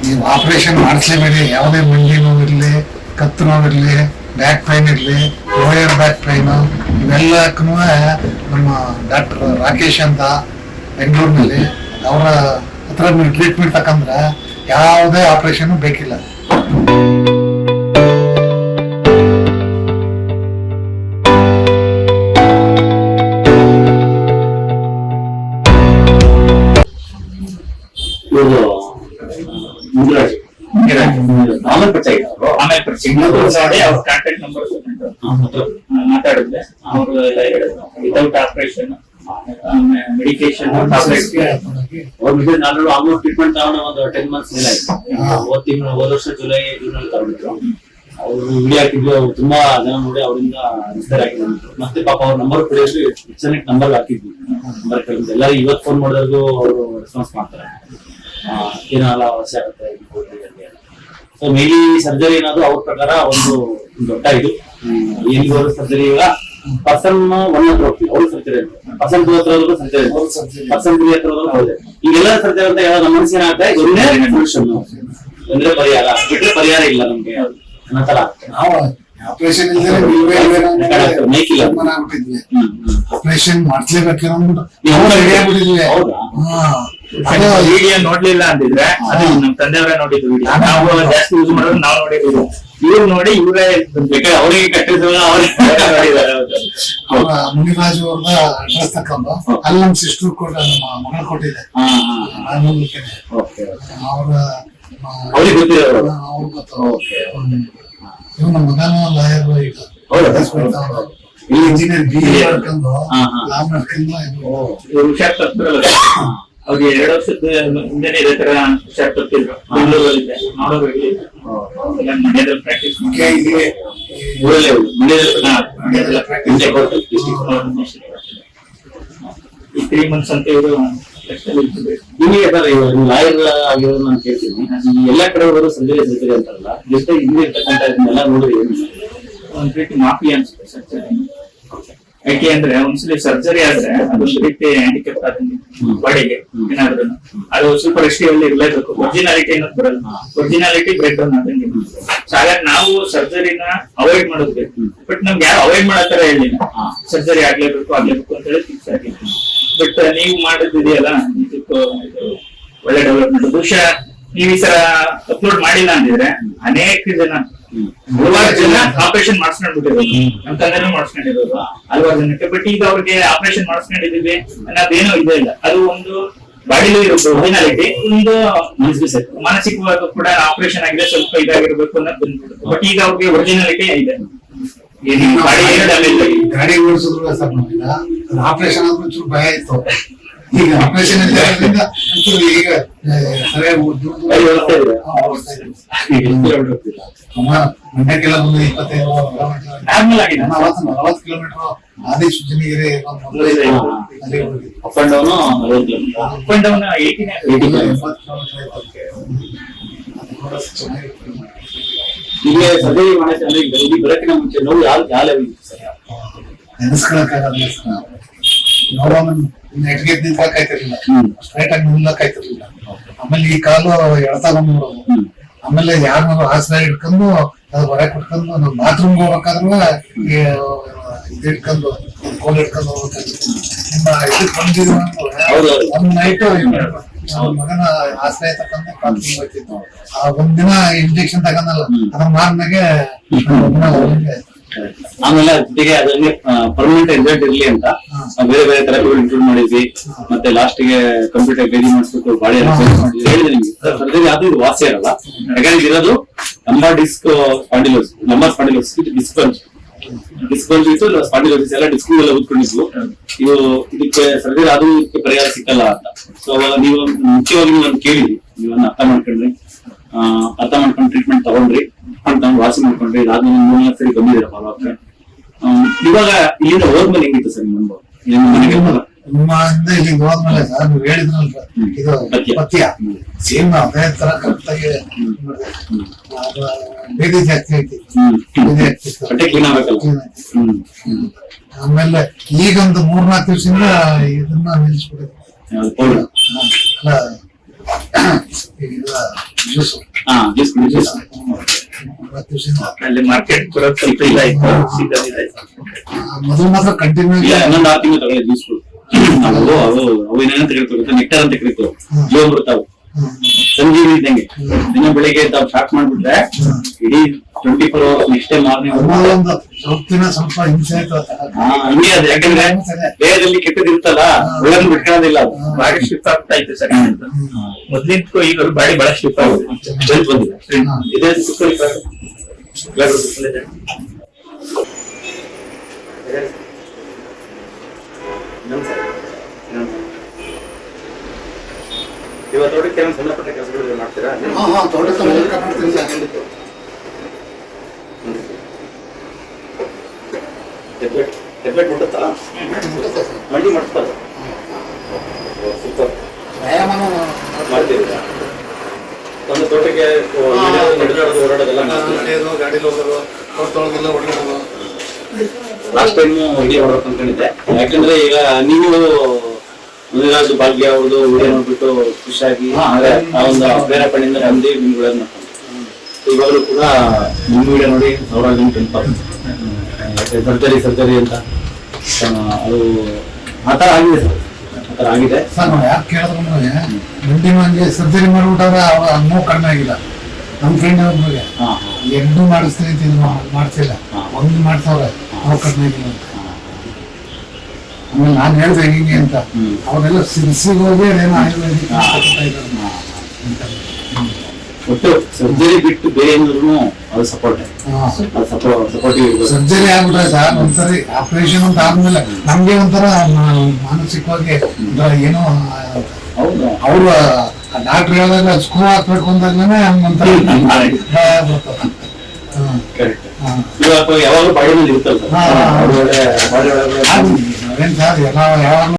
ನೀವು ಆಪರೇಷನ್ ಮಾಡಿಸ್ಲೇಬೇಡಿ. ಯಾವುದೇ ಮಂಡಿ ನೋವಿರಲಿ, ಕತ್ತು ನೋವಿರಲಿ, ಬ್ಯಾಕ್ ಪೈನ್ ಇರಲಿ, ಲೋಯರ್ ಬ್ಯಾಕ್ ಪೈನು, ಇವೆಲ್ಲಕ್ಕೂ ನಮ್ಮ ಡಾಕ್ಟರ್ ರಾಕೇಶ್ ಅಂತ ಬೆಂಗಳೂರಿನಲ್ಲಿ ಅವರ ಹತ್ರ ನೀವು ಟ್ರೀಟ್ಮೆಂಟ್ ತಕಂದ್ರೆ ಯಾವುದೇ ಆಪರೇಷನ್ ಬೇಕಿಲ್ಲ. ಕಾಂಟ್ಯಾಕ್ಟ್ ನಂಬರ್ ಮಾತಾಡಿದ್ರೆ ಅವರು ಎಲ್ಲ ಹೇಳಿದ್ರು ವಿತೌಟ್ ಆಪರೇಷನ್ ಮೆಡಿಕೇಶನ್ ನಾನು ಆಲ್ಮೋಸ್ಟ್ ಟ್ರೀಟ್ಮೆಂಟ್ ತಗೊಂಡು ಒಂದು 10 months ಮೇಲೆ ಆಯ್ತು. ಹೋದ ವರ್ಷ ಜೂನ್ ಅಲ್ಲಿ ತಗೊಂಡಿದ್ರು. ಅವರು ವಿಡಿಯೋ ಹಾಕಿದ್ರು, ತುಂಬಾ ಜನ ನೋಡಿ ಅವರಿಂದ ಇನ್ಸ್ಪೈರ್ ಆಗಿ ಬಂದಿದ್ರು. ಮತ್ತೆ ಪಾಪ ಅವ್ರ ನಂಬರ್ ಪಡೆಯೋದು ಎಕ್ಸಲೆಂಟ್ ನಂಬರ್ ಹಾಕಿದ್ವಿ. ನಂಬರ್ ಕೇಳಿದ್ರು ಎಲ್ಲರೂ ಇವತ್ತು ಫೋನ್ ಮಾಡಿದ್ರು ಅವರು ರೆಸ್ಪಾನ್ಸ್ ಮಾಡ್ತಾರೆ. ಏನೆಲ್ಲ ಅವಶ್ಯ ಆಗುತ್ತೆ. ಸೊ ಮೇಲಿ ಸರ್ಜರಿ ಏನಾದ್ರು ಅವ್ರ ಪ್ರಕಾರ ಒಂದು ದೊಡ್ಡ ಇದು ಏನಿಗೆ ಸರ್ಜರಿ ಈಗ ಪರ್ಸನ್ 1 ಹತ್ರ ಹೋಗ್ತೀವಿ, ಅವ್ರು ಸರ್ಜರಿ ಪರ್ಸನ್ 2 ಹತ್ರ ಹೋದ್ರು ಸರ್ಜರಿ, ಪರ್ಸನ್ 3 ಹತ್ರ ಹೋದ್ರು ಹೌದು. ಈಗೆಲ್ಲ ಸರ್ಜರಿ ಅಂತ ಯಾವ್ದು ನಮ್ಮ ಮನಸ್ಸಿನ ಆಗ್ತಾ ಇದೆ ಸೊಲ್ಯೂಷನ್ ಅಂದ್ರೆ ಪರಿಹಾರ ಬಿಟ್ರೆ ಪರಿಹಾರ ಇಲ್ಲ ನಮ್ಗೆ ಅನ್ನೋ ತರ ಆಗ್ತದೆ. ಆಪರೇಷನ್ ಆಪರೇಷನ್ ಮಾಡ್ಲೇಬೇಕು ವಿಡಿಯೋ ನೋಡ್ಲಿಲ್ಲ ಅಂತಿದ್ರೆ ಅದು ನಮ್ ತಂದೆಯವರೇ ನೋಡಿದ್ರು ವಿಡಿಯೋ. ನಾವು ಜಾಸ್ತಿ ಯೂಸ್ ಮಾಡೋದು ನಾವು ನೋಡಿದ್ರು. ಇವ್ರು ನೋಡಿ ಇವರೇ ಬೇಕಾದ್ರೆ ಅವರಿಗೆ ಕಟ್ಟಿದ್ರು ಅವ್ರಿಗೆ ನೋಡಿದ್ದಾರೆ. ಮುನಿರಾಜು ಅವ್ರದ ಅಡ್ರೆಸ್ ತಕೊಂಡು ಅಲ್ಲಿ ನಮ್ ಸಿಸ್ಟರ್ ಕೊಟ್ಟ ನಮ್ಮ ಮಗಳು ಕೊಟ್ಟಿದೆ. ಅವ್ರಿಗೆ ಗೊತ್ತಿರೋರು ಅವ್ರು ಗೊತ್ತ. ಇವ್ ನಮ್ಮ ಮಗನ ಲಾಯರ್ ಈಗ ಇಲ್ಲಿ ಇಂಜಿನಿಯರ್ BA ಮಾಡ್ಕೊಂಡು ಲಾಬ್ ಮಾಡ್ಕೊಂಡು ಹುಷಾರ್ ತಪ್ಪಿರಲ್ಲ. ಅವ್ರಿಗೆ 2 ವರ್ಷದ ಹಿಂದೆನೆ ಇದೇ ತರ ಹುಷಾರ್ ತಪ್ಪಿದ್ರು. ಬೆಂಗಳೂರಲ್ಲಿದ್ದೆ ನೋಡೋರಿಗೆ ಮಂಡ್ಯದಲ್ಲಿ ಪ್ರಾಕ್ಟೀಸ್ ಈ 3 months ಅಂತ ಇವರು ನಿಮಗೆ ಲಾಯರ್ ಆಗಿರೋದು ನಾನು ಕೇಳ್ತೀನಿ. ಎಲ್ಲಾ ಕಡೆ ಹೋದ್ರು ಸರ್ಜರಿ ಅಂತಾರಲ್ಲ, ಜೊತೆ ಇಲ್ಲಿ ಇರ್ತಕ್ಕಂಥ ಇದನ್ನೆಲ್ಲ ನೋಡಿದ್ರೆ ಒಂದ್ ರೀತಿ ಮಾಫಿ ಅನ್ಸುತ್ತೆ ಸರ್ಜರಿ. ಯಾಕೆ ಅಂದ್ರೆ ಒಂದ್ಸಲಿ ಸರ್ಜರಿ ಆದ್ರೆ ಅದೊಂದು ರೀತಿ ಹ್ಯಾಂಡಿಕ್ಯಾಪ್ ಆದಂಗೆ ಬಾಡಿಗೆ ಏನಾದ್ರು ಅದು ಸ್ವಲ್ಪ ರೆಸ್ಟಿಯಲ್ಲಿ ಇರ್ಲೇಬೇಕು. ಒರಿಜಿನಾಲಿಟಿ ಅನ್ನೋದು ಬರಲ್ಲ, ಒರಿಜಿನಾಲಿಟಿ ಬ್ರೇಕ್ ಡೌನ್ ಆದಂಗೆ. ಹಾಗಾಗಿ ನಾವು ಸರ್ಜರಿನ ಅವಾಯ್ಡ್ ಮಾಡೋದು. ಬಟ್ ನಮ್ಗೆ ಯಾರು ಅವಾಯ್ಡ್ ಮಾಡತ್ತರ ಹೇಳಿಲ್ಲ, ಸರ್ಜರಿ ಆಗ್ಲೇಬೇಕು ಅಂತ ಹೇಳಿ ಫಿಕ್ಸ್ ಆಗಿತ್ತು. ಬಟ್ ನೀವು ಮಾಡಿದ್ದಿದೆಯಲ್ಲ ಇದಕ್ಕೂ ಒಳ್ಳೆ ಡೆವಲಪ್ಮೆಂಟ್. ಬಹುಶಃ ನೀವು ಈ ತರ ಅಪ್ಲೋಡ್ ಮಾಡಿಲ್ಲ ಅಂದಿದ್ರೆ ಅನೇಕ ಜನ ಹಲವಾರು ಜನ ಆಪರೇಷನ್ ಮಾಡಿಸ್ಕೊಂಡ್ಬಿಟ್ಟಿರೋದು, ನಮ್ ತಂದೆನೂ ಮಾಡಿಸ್ಕೊಂಡಿರೋದು ಹಲವಾರು ಜನಕ್ಕೆ. ಬಟ್ ಈಗ ಅವ್ರಿಗೆ ಆಪರೇಷನ್ ಮಾಡಿಸ್ಕೊಂಡಿದೀವಿ ಅನ್ನೋದೇನೋ ಇದೆ ಇಲ್ಲ. ಅದು ಒಂದು ಬಾಡಿಲಿ ಇರುತ್ತೆ ಒರಿಜಿನಾಲಿಟಿ, ಒಂದು ಮಾನಸಿಕವಾಗಿ ಕೂಡ ಆಪರೇಷನ್ ಆಗಿದೆ ಸ್ವಲ್ಪ ಇದಾಗಿರ್ಬೇಕು ಅನ್ನೋದು ಬಂದ್ಬಿಡುತ್ತೆ. ಬಟ್ ಈಗ ಅವ್ರಿಗೆ ಒರಿಜಿನಾಲಿಟಿ ಇದೆ. ಗಾಡಿ ಓಡಿಸಿದ್ರು ಸರ್ ನೋಡಿಲ್ಲ, ಆಪರೇಷನ್ ಆದ್ರೂ ಚೂರು ಭಯ ಇತ್ತು. ಈಗ ಆಪರೇಷನ್ ಈಗ ಸರಿಯಾಗಿ ಮಂಡ್ಯಕ್ಕೆಲ್ಲ ಬಂದು 25 40 kilometre Adi ಸುಜನಿಗಿರಿ up and down 80 ಈಗ ಸರ್ಜರಿ ಮಾಡಿದ್ರೆ ಇಲ್ಲಿ ಬರೋಕ್ಕಿಂತ ಮುಂಚೆ ನೋವು ಯಾವ ಲೆವೆಲ್ ನೆನೆಸ್ಕೊಳಕ್ಕಾಗಲ್ಲ ಸರ್. ನೋಡೋಣ ನೆಟ್ಗೆ ನಿಂತ್ಕಾಯ್ತಿರ್ಲಿಲ್ಲ, ಸ್ಟ್ರೈಟ್ ಆಗಿ ನಿಲ್ಲಕ್ಕಾಯ್ತಿರ್ಲಿಲ್ಲ. ಆಮೇಲೆ ಈ ಕಾಲು ಎಳ್ತಾಗೊಂಡು ನೋಡೋದು. ಆಮೇಲೆ ಯಾರನ್ನಾರು ಆಸರೆ ಇಟ್ಕೊಂಡು ಅದು ಹೊರಗೆ ಕೊಟ್ಕೊಂಡು ನಾವು ಬಾತ್ರೂಮ್ಗೆ ಹೋಗ್ಬೇಕಾದ್ರೂ ಇದು ಇಟ್ಕೊಂಡು ಕೋಲ್ ಇಟ್ಕೊಂಡು ಹೋಗ್ಬೇಕಾಗಿತ್ತು. ನಿಮ್ಮ ಇದಕ್ಕೆ ಬಂದಿದ್ರು ಒಂದು ನೈಟು ಮಗನ ಆಶ್ರಯ ತಕ್ಕಂತ ಬಾತ್ರೂಮ್ ಹೋಗ್ತಿತ್ತು. ಆ ಒಂದಿನ ಇಂಜೆಕ್ಷನ್ ತಗೊಂಡಲ್ಲ, ಅದ್ರ ಮಾರ್ನಾಗೆ ಆಮೇಲೆ ಜೊತೆಗೆ ಅದನ್ನೇ ಪರ್ಮನೆಂಟ್ ರಿಸಲ್ಟ್ ಇರ್ಲಿ ಅಂತ ಬೇರೆ ಬೇರೆ ಥೆರಪಿಗಳು ಇನ್ಕ್ಲೂಡ್ ಮಾಡಿದ್ವಿ. ಮತ್ತೆ ಲಾಸ್ಟ್ ಗೆ ಕಂಪ್ಯೂಟರ್ ಬೇದಿ ಮಾಡಿಸ್ಬಿಟ್ಟು ಬಾಡಿ ಹೇಳಿದೆ ನಿಮ್ಗೆ ಸರ್ಜರಿ ಆದ್ರೂ ಇದು ವಾಸಿ ಇರಲ್ಲ. ಯಾಕಂದ್ರೆ ಇರೋದು lumbar disc spondylosis, lumbar spondylosis, disc spondylosis ಎಲ್ಲ ಡಿಸ್ಕ್ ಎಲ್ಲ ಓದ್ಕೊಂಡಿದ್ವು. ಇದಕ್ಕೆ ಸರ್ಜರಿ ಆದ್ರೂ ಇದಕ್ಕೆ ಪರಿಹಾರ ಸಿಕ್ಕಲ್ಲ ಅಂತ. ಸೊ ಅವಾಗ ನೀವು ಮುಖ್ಯವಾಗಿ ನಾನು ಕೇಳಿದ್ವಿ, ನೀವನ್ನ ಅರ್ಥ ಮಾಡ್ಕೊಂಡು ಟ್ರೀಟ್ಮೆಂಟ್ ತಗೊಂಡ್ರಿ, ವಾಸಿ ಮಾಡ್ಕೊಂಡ್ರಿ. ಇದಾದ್ಮೇಲೆ 3 ಸರಿ ಬಂದಿದ್ದೀರಾ ಫಾಲೋ ಅಪ್. ಇವಾಗ ಇಲ್ಲಿಂದ ಹೋದ್ಮೇಲೆ ಹೆಂಗಿತ್ತು ಸರ್ ನಿಮ್ಮ ಅನುಭವ? ನಿಮ್ಮಿಂದ ಇಲ್ಲಿಗೆ ಹೋದ್ಮೇಲೆ ಸರ್ ನೀವು ಹೇಳಿದ್ರಲ್ರ ಇದು ಪಥ್ಯ ಸೇಮ್ ಅದೇ ತರ ಕರೆಕ್ಟ್ ಆಗಿ ಬೇದಿ ಜಾಸ್ತಿ ಆಮೇಲೆ ಈಗೊಂದು 3-4 ದಿವಸದಿಂದ ಇದನ್ನ ನಿಲ್ಸ್ಬಿಟ್ಟಿದ್ವಿ. ಜ್ಯೂಸ್ ಹಾ ಜ್ಯೂಸ್ ಜ್ಯೂಸ್ 20 ದಿವಸದಿಂದ ಅಲ್ಲಿ ಮಾರ್ಕೆಟ್ ಬರೋದು ಸ್ವಲ್ಪ ಇದಾಯ್ತು, ಸೀಸನ್ ಇದಾಯ್ತು. ಮೊದಲು ಮಾತ್ರ ಕಂಟಿನ್ಯೂ ಇನ್ನೊಂದು 6 ತಿಂಗಳು ತಗೊಳ್ಳಿ ಜ್ಯೂಸ್ಗಳು. ಅವು ಏನೇನಂತ ಕರಿತೀವಿ, ನೆಕ್ಟರ್ ಅಂತ ಕರಿತೀವಿ, ಜೀವಾಮೃತ ಅವು ಸಂಜೀವಿ ಇದ್ದಂಗೆ. ದಿನ ಬೆಳಿಗ್ಗೆ ತಾವು ಸ್ಟಾರ್ಟ್ ಮಾಡ್ಬಿಟ್ರೆ ಇಡೀ 24 hours ನೆಕ್ಸ್ಟ್ ಟೈಮ್ ಮಾರ್ನಿಂಗ್ ಒಂದು ಸ್ವಲ್ಪ ದಿನ ಸ್ವಲ್ಪ ಹಿಂಸೆ ಆಯ್ತು. ಹಂಗೆ ಅದು. ಯಾಕಂದ್ರೆ ದೇಹದಲ್ಲಿ ಕೆಟ್ಟದಿರುತ್ತಲ್ಲ, ಒಳಗೆ ಬಿಟ್ಕೊಳ್ಳೋದಿಲ್ಲ ಅದು. ಬಾಡಿ ಶಿಫ್ಟ್ ಆಗ್ತಾ ಇತ್ತು ಸರ್. ಮೊದ್ಲಿಂದಕ್ಕೂ ಈಗ ಬಾಡಿ ಬಹಳ ಶಿಫ್ಟ್ ಆಗುತ್ತೆ. ಬೆಲ್ಟ್ ಬಂದಿದೆ. ಇದೇ ಸುತ್ತಲೂ ಎಲ್ಲಾದ್ರೂ ಸುತ್ತಲಿದೆ. ಇವತ್ತು ತೋಟಕ್ಕೆ ಸಂಬಂಧಪಟ್ಟ ಕೆಲಸಗಳು ಮಾಡ್ತೀರಾ? ತೋಟಕ್ಕೆ ಮಾಡ್ತೀನಿ ಸರ್. ಟ್ಯಾಬ್ಲೆಟ್ ಮುಟ್ಟುತ್ತಾ? ಮಂಡಿ ಮಾಡಿಸ್ತಾರೆ. ಸೂಪರ್. ವ್ಯಾಯಾಮನೂ ಮಾಡ್ತೀರಾ? ಒಂದು ತೋಟಕ್ಕೆ ನಡೆದಾಡೋದು ಓಡಾಡೋದೆಲ್ಲ ಗಾಡಿ ಹೋಗೋದು, ತೋಟದೊಳಗೆಲ್ಲ ಓಡಾಡೋದು. ಲಾಸ್ಟ್ ಟೈಮ್ ವಿಡಿಯೋ ಹೊಡೋಕೆ ಅನ್ಕೊಂಡಿದ್ದೆ. ಯಾಕಂದ್ರೆ ಈಗ ನೀವು ಮುನಿರಾಜು ಭಾಗ್ಯ ಅವ್ರದ್ದು ವಿಡಿಯೋ ನೋಡ್ಬಿಟ್ಟು ಖುಷಿಯಾಗಿ ಆ ಒಂದು ಪ್ರೇರೇಪಣೆಯಿಂದ ನಮ್ದೇ ನಿಮ್ಗೆ ಒಳ್ಳೇದು ಮಾಡ್ಕೊಂಡು ಇವಾಗಲೂ ಕೂಡ ನಿಮ್ಮ ವಿಡಿಯೋ ನೋಡಿ 100 ಜನ ಟೆಂಪರ್ ಸರ್ಜರಿ ಅಂತ ಅದು ಆ ಥರ ಆಗಿದೆ ಸರ್. ಆ ಥರ ಆಗಿದೆ ಸರ್. ನಾವು ಯಾಕೆ ಕೇಳಿದ್ರೆ ಗಂಟಿನೂ ಹಂಗೆ ಸರ್ಜರಿ ಮಾಡ್ಬಿಟ್ಟಾದ್ರೆ ಅವ್ರ ನೋವು ಕಡಿಮೆ ಆಗಿಲ್ಲ. ನಮ್ಮ ಫ್ರೆಂಡ್ ಅವ್ರಿಗೆ 2 ಮಾಡಿಸ್ತೀನಿ ಅಂತ ಇದು ಮಾಡ್ತಿಲ್ಲ, 1 ಮಾಡ್ಸವ್ರೆ, ಅವ್ರು ಕಡಿಮೆ ಆಗಿಲ್ಲ ಅಂತ. ಆಮೇಲೆ ನಾನು ಹೇಳ್ದೆ ಹಿಂಗೆ ಅಂತ, ಅವರೆಲ್ಲ ಸಿರ್ಸಿಗೆ ಹೋಗಿ ಏನೋ ಆಯುರ್ವೇದಿಕ್ ಒಟ್ಟು ಸರ್ಜರಿ ಬಿಟ್ಟು ಬೇರೆ ಏನಾದ್ರು ಅದು ಸಪೋರ್ಟ್ ಸಪೋರ್ಟಿವ್ ಇರ್ಬೋದು. ಸರ್ಜರಿ ಆಗ್ಬಿಟ್ರೆ ಸರ್ ಒಂದ್ಸರಿ ಆಪರೇಷನ್ ಅಂತ ಆದ್ಮೇಲೆ ನಮ್ಗೆ ಒಂಥರ ಮಾನಸಿಕವಾಗಿ ಏನೋ ಅವ್ರು ಡಾಕ್ಟರ್ ಹೇಳಿದಾಗ ಸ್ಕ್ರೂ ಹಾಕ್ಬೇಕು ಅಂದಾಗಲೇ ಹಂಗಂತ ಯಾವಾಗಲೂ ಬಾಡಿ ಮೇಲೆ ಇರ್ತಲ್ಲ ಸರ್. ಏನ್ ಸರ್ ಎಲ್ಲ ಯಾವಾಗ